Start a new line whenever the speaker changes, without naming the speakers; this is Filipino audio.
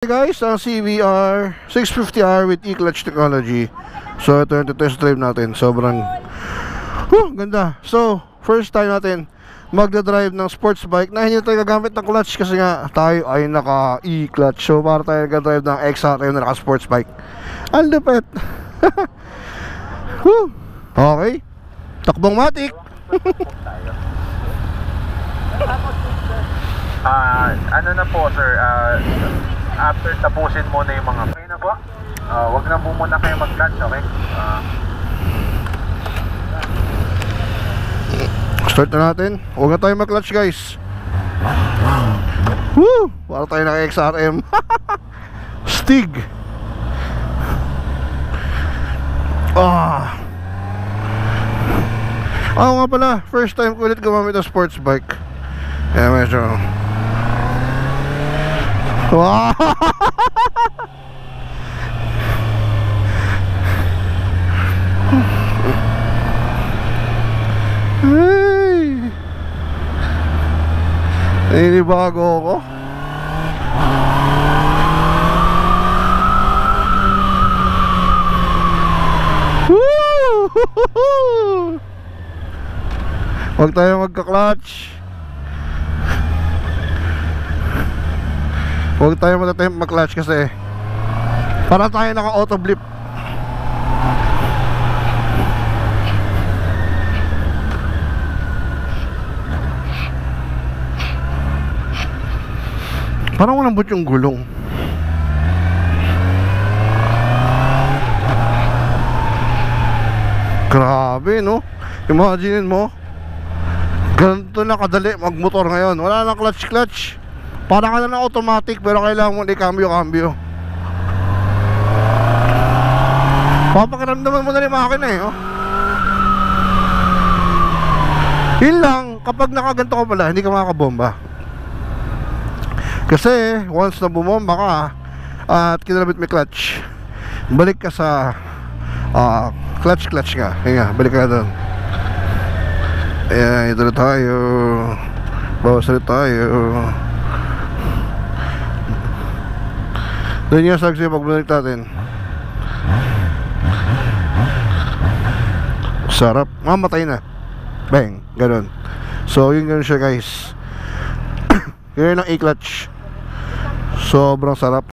Hey guys, ang CBR 650R with e-clutch technology. So ito yung test drive natin. Sobrang ganda. So first time natin magdadrive ng sports bike na hindi tayo gagamit ng clutch kasi nga tayo ay naka e-clutch. So para tayo nagdadrive ng XRM na naka sports bike. Ang lupit. Okay, takbong matik.
Ano na po sir, after tapusin muna yung mga okay na po, wag na po muna kayo mag-clutch, okay?
Start na natin. Huwag na tayo mag-clutch guys. Woo! Para tayo naka XRM. Stig. Nga pala, first time ko ulit gumamit ng sports bike. Kaya medyo wow! Hey! Ninibago ako. Woo! Huwag tayo magka-clutch. Huwag tayo mag-attempt mag-clutch kasi para tayo naka-auto blip. Parang malambot yung gulong. Grabe no? Imagine mo, ganito na kadali magmotor ngayon. Wala nang clutch. Para ka na ng automatic pero kailangan mo i-cambio. Papakiramdaman mo na yung makina eh, oh. Yun lang, kapag nakaganto ka pala, hindi ka makakabomba. Kasi once na bumomba ka at kinalabit may clutch, balik ka sa clutch ka. Kaya balik ka doon. Ayan, ito na tayo. Bawas ulit tayo. Doon yung saksi pagbalik natin. Sarap. Mamatay na. Bang. Ganon. So yun siya guys. Yun ang e-clutch. Sobrang sarap.